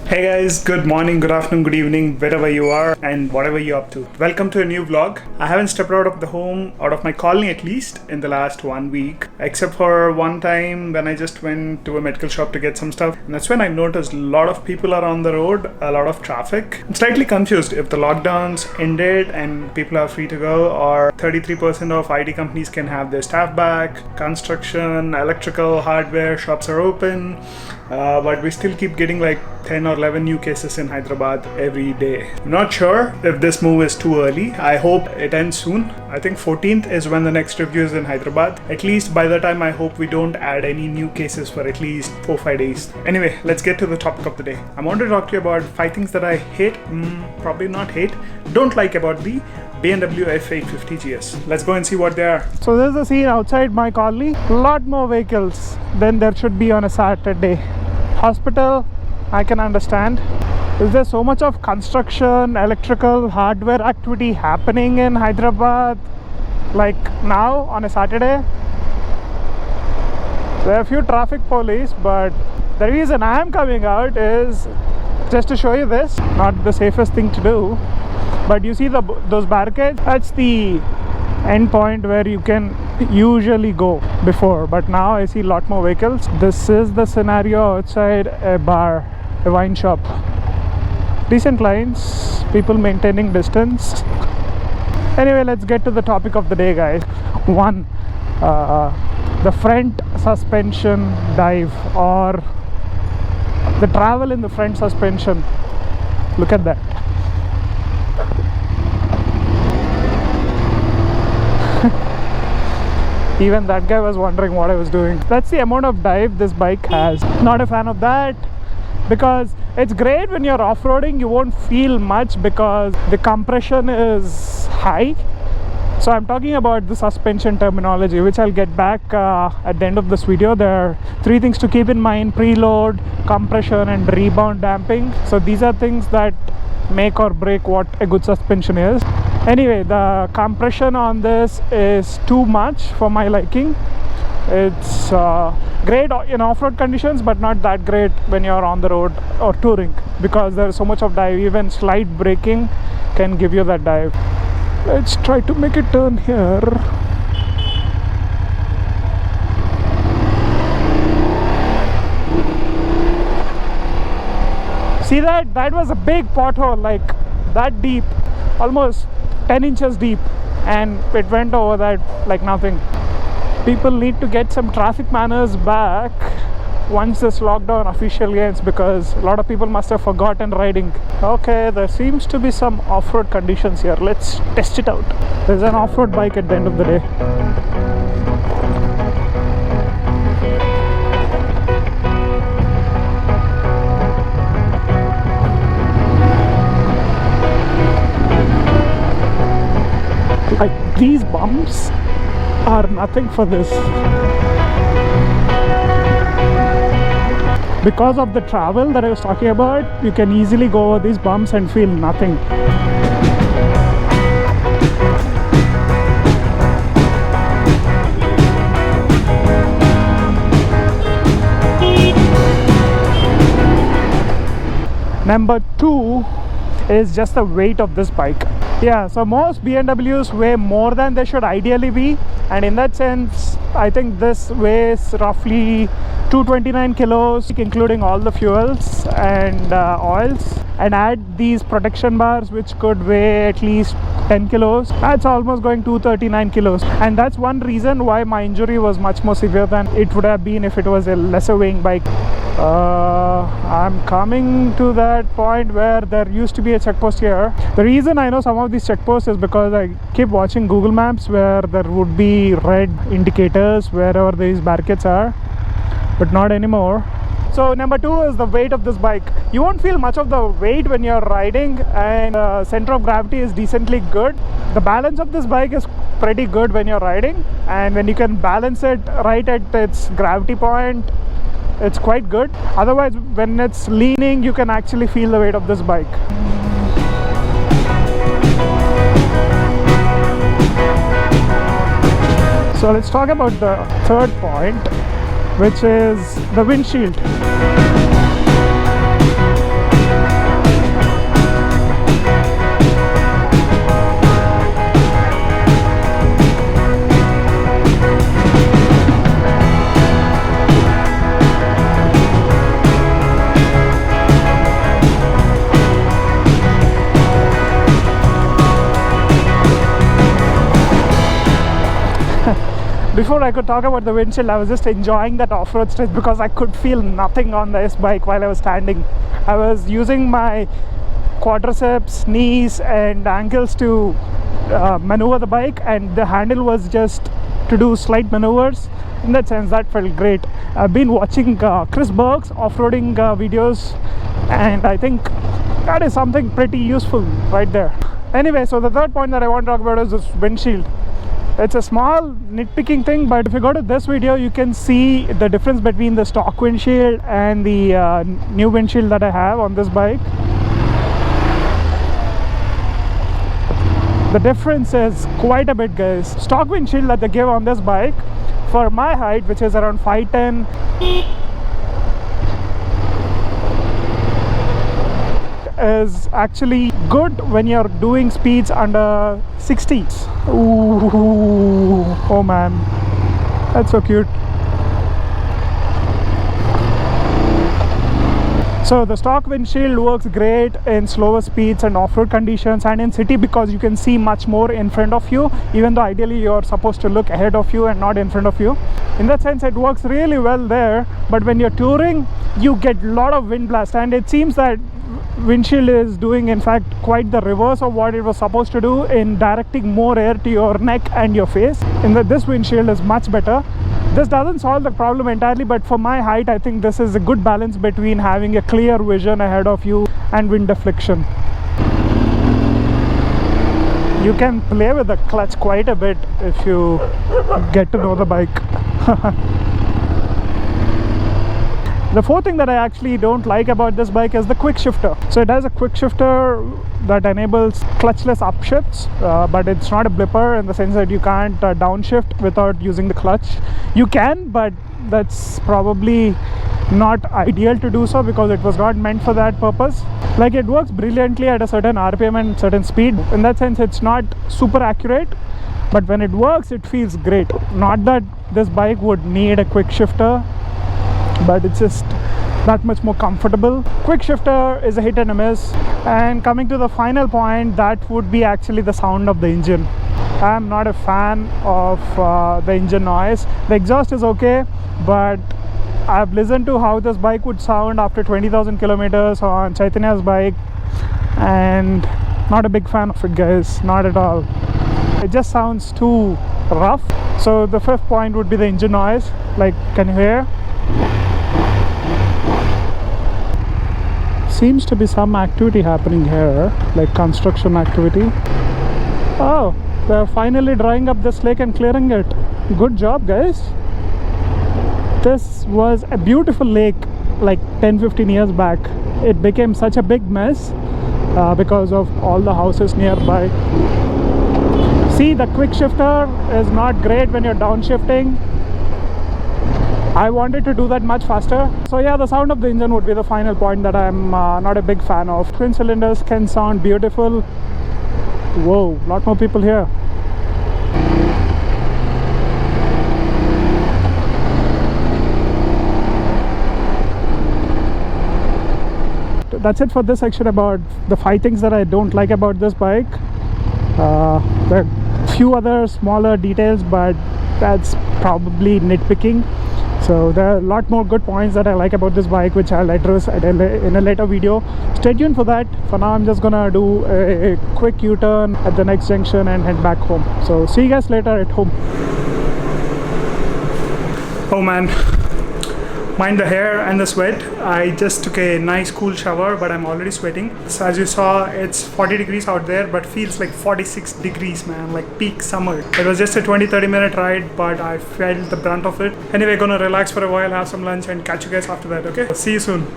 Hey guys, good morning, good afternoon, good evening, wherever you are and whatever you're up to. Welcome to a new vlog. I haven't stepped out of the home, out of my colony at least, in the last 1 week. Except for one time when I just went to a medical shop to get some stuff. And that's when I noticed a lot of people are on the road, a lot of traffic. I'm slightly confused if the lockdowns ended and people are free to go, or 33% of IT companies can have their staff back, construction, electrical, hardware shops are open. But we still keep getting like 10 or 11 new cases in Hyderabad every day. I'm not sure if this move is too early. I hope it ends soon. I think 14th is when the next review is in Hyderabad. At least by the time I hope we don't add any new cases for at least 4-5 days. Anyway, let's get to the topic of the day. I want to talk to you about 5 things that I hate, probably not hate, don't like about the BMW F850 GS. Let's go and see what they are. So this is the scene outside my colony. A lot more vehicles than there should be on a Saturday. Hospital, I can understand. Is there so much of construction, electrical, hardware activity happening in Hyderabad like now on a Saturday? There are a few traffic police, but the reason I am coming out is just to show you this. Not the safest thing to do, but you see those barricades? That's the end point where you can usually go before, but now I see a lot more vehicles. This is the scenario outside a bar, a wine shop. Decent lines, people maintaining distance. Anyway, let's get to the topic of the day, guys. One, the front suspension dive, or the travel in the front suspension. Look at that. Even that guy was wondering what I was doing. That's the amount of dive this bike has. Not a fan of that, because it's great when you're off-roading. You won't feel much because the compression is high. So I'm talking about the suspension terminology, which I'll get back at the end of this video. There are 3 things to keep in mind: preload, compression, and rebound damping. So these are things that make or break what a good suspension is. Anyway, the compression on this is too much for my liking. It's great in off-road conditions, but not that great when you're on the road or touring, because there's so much of dive. Even slight braking can give you that dive. Let's try to make a turn here. See that? That was a big pothole, like that deep, almost 10 inches deep, and it went over that like nothing. People need to get some traffic manners back once this lockdown officially ends, because a lot of people must have forgotten riding. Okay, there seems to be some off-road conditions here. Let's test it out. There's an off-road bike at the end of the day. Like, these bumps are nothing for this. Because of the travel that I was talking about, you can easily go over these bumps and feel nothing. Number 2 is just the weight of this bike. Yeah, so most BMWs weigh more than they should ideally be, and in that sense I think this weighs roughly 229 kilos, including all the fuels and oils, and add these protection bars which could weigh at least 10 kilos. That's almost going 239 kilos, and that's one reason why my injury was much more severe than it would have been if it was a lesser weighing bike. I'm coming to that point where there used to be a checkpost here. The reason I know some of these checkposts is because I keep watching Google Maps, where there would be red indicators wherever these barricades are, but not anymore. So number 2 is the weight of this bike. You won't feel much of the weight when you're riding, and center of gravity is decently good. The balance of this bike is pretty good when you're riding, and when you can balance it right at its gravity point, it's quite good. Otherwise, when it's leaning, you can actually feel the weight of this bike. So let's talk about the third point, which is the windshield. Before I could talk about the windshield, I was just enjoying that off-road stretch because I could feel nothing on this bike while I was standing. I was using my quadriceps, knees and ankles to maneuver the bike, and the handle was just to do slight maneuvers. In that sense, that felt great. I've been watching Chris Berg's off-roading videos, and I think that is something pretty useful right there. Anyway, so the third point that I want to talk about is this windshield. It's a small nitpicking thing, but if you go to this video, you can see the difference between the stock windshield and the new windshield that I have on this bike. The difference is quite a bit, guys. Stock windshield that they give on this bike for my height, which is around 5'10", is actually good when you're doing speeds under 60. Ooh, oh man, that's so cute. So the stock windshield works great in slower speeds and off-road conditions and in city because you can see much more in front of you, even though ideally you're supposed to look ahead of you and not in front of you. In that sense, it works really well there, but when you're touring, you get a lot of wind blast, and it seems that windshield is doing in fact quite the reverse of what it was supposed to do in directing more air to your neck and your face. In that this windshield is much better. This doesn't solve the problem entirely, but for my height, I think this is a good balance between having a clear vision ahead of you and wind deflection. You can play with the clutch quite a bit if you get to know the bike. The fourth thing that I actually don't like about this bike is the quick shifter. So it has a quick shifter that enables clutchless upshifts, but it's not a blipper in the sense that you can't downshift without using the clutch. You can, but that's probably not ideal to do so because it was not meant for that purpose. Like, it works brilliantly at a certain RPM and certain speed. In that sense, it's not super accurate, but when it works, it feels great. Not that this bike would need a quick shifter, but it's just that much more comfortable. Quick shifter is a hit and a miss. And coming to the final point, that would be actually the sound of the engine. I'm not a fan of the engine noise. The exhaust is okay, but I've listened to how this bike would sound after 20,000 kilometers on Chaitanya's bike, and not a big fan of it, guys, not at all. It just sounds too rough. So the fifth point would be the engine noise. Like, can you hear? Seems to be some activity happening here, like construction activity. Oh, they're finally drying up this lake and clearing it. Good job, guys. This was a beautiful lake like 10-15 years back. It became such a big mess because of all the houses nearby. See, the quick shifter is not great when you're downshifting. I wanted to do that much faster. So yeah, the sound of the engine would be the final point that I'm not a big fan of. Twin cylinders can sound beautiful. Whoa, a lot more people here. That's it for this section about the 5 things that I don't like about this bike. There are a few other smaller details, but that's probably nitpicking. So there are a lot more good points that I like about this bike, which I'll address in a later video. Stay tuned for that. For now, I'm just gonna do a quick U-turn at the next junction and head back home. So see you guys later at home. Oh man, mind the hair and the sweat. I just took a nice cool shower, but I'm already sweating. So as you saw, it's 40 degrees out there, but feels like 46 degrees, man, like peak summer. It was just a 20-30 minute ride, but I felt the brunt of it. Anyway, gonna relax for a while, have some lunch, and catch you guys after that, okay? See you soon.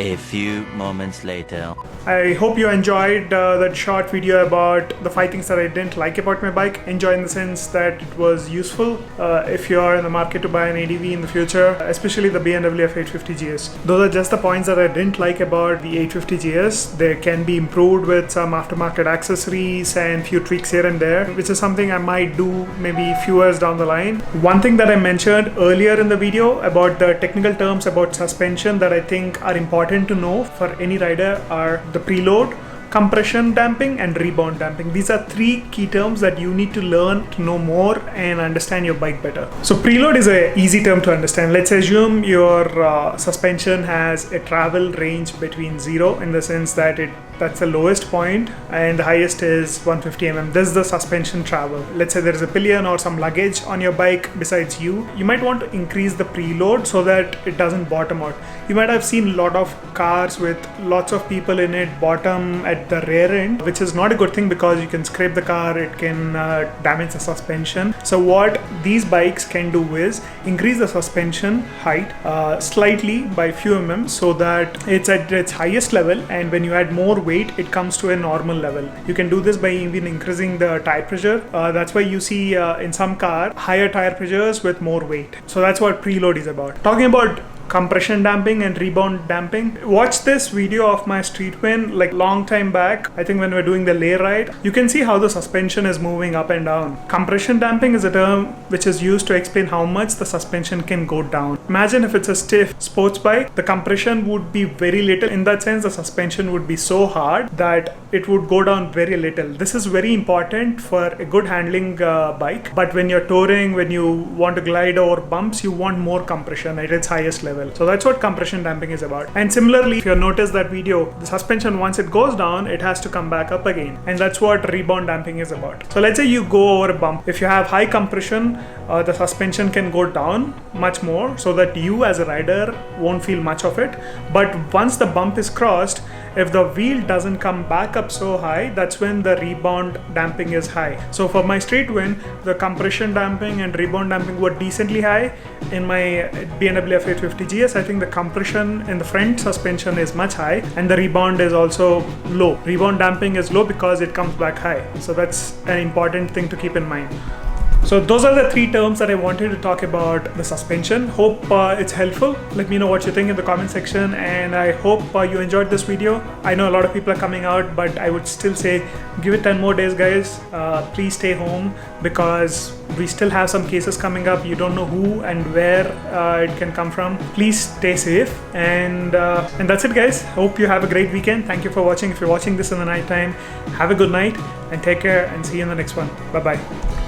A few moments later. I hope you enjoyed that short video about the 5 things that I didn't like about my bike. Enjoy in the sense that it was useful if you are in the market to buy an ADV in the future, especially the BMW F850 GS. Those are just the points that I didn't like about the 850 GS. They can be improved with some aftermarket accessories and few tweaks here and there, which is something I might do maybe a few years down the line. One thing that I mentioned earlier in the video about the technical terms about suspension that I think are important to know for any rider are the preload, compression damping, and rebound damping. These are three key terms that you need to learn to know more and understand your bike better. So preload is an easy term to understand. Let's assume your suspension has a travel range between 0, in the sense that that's the lowest point and the highest is 150 mm. This is the suspension travel. Let's say there is a pillion or some luggage on your bike besides you. You might want to increase the preload so that it doesn't bottom out. You might have seen a lot of cars with lots of people in it bottom at the rear end, which is not a good thing because you can scrape the car, it can damage the suspension. So what these bikes can do is increase the suspension height slightly by few mm so that it's at its highest level, and when you add more weight, it comes to a normal level. You can do this by even increasing the tire pressure. That's why you see in some car higher tire pressures with more weight. So that's what preload is about. Talking about compression damping and rebound damping, watch this video of my street win like long time back. I think when we're doing the lay ride, you can see how the suspension is moving up and down. Compression damping is a term which is used to explain how much the suspension can go down. Imagine if it's a stiff sports bike, the compression would be very little. In that sense, the suspension would be so hard that it would go down very little. This is very important for a good handling bike, but when you're touring, when you want to glide over bumps, you want more compression at its highest level. So that's what compression damping is about. And similarly, if you notice that video, the suspension, once it goes down, it has to come back up again. And that's what rebound damping is about. So let's say you go over a bump. If you have high compression, the suspension can go down much more so that you as a rider won't feel much of it. But once the bump is crossed, if the wheel doesn't come back up so high, that's when the rebound damping is high. So for my straight win, the compression damping and rebound damping were decently high. In my BMW F850 GS, I think the compression in the front suspension is much high and the rebound is also low. Rebound damping is low because it comes back high. So that's an important thing to keep in mind. So those are the three terms that I wanted to talk about the suspension. Hope it's helpful. Let me know what you think in the comment section, and I hope you enjoyed this video. I know a lot of people are coming out, but I would still say give it 10 more days, guys. Please stay home because we still have some cases coming up. You don't know who and where it can come from. Please stay safe, and that's it, guys. Hope you have a great weekend. Thank you for watching. If you're watching this in the night time, have a good night and take care, and see you in the next one. Bye bye.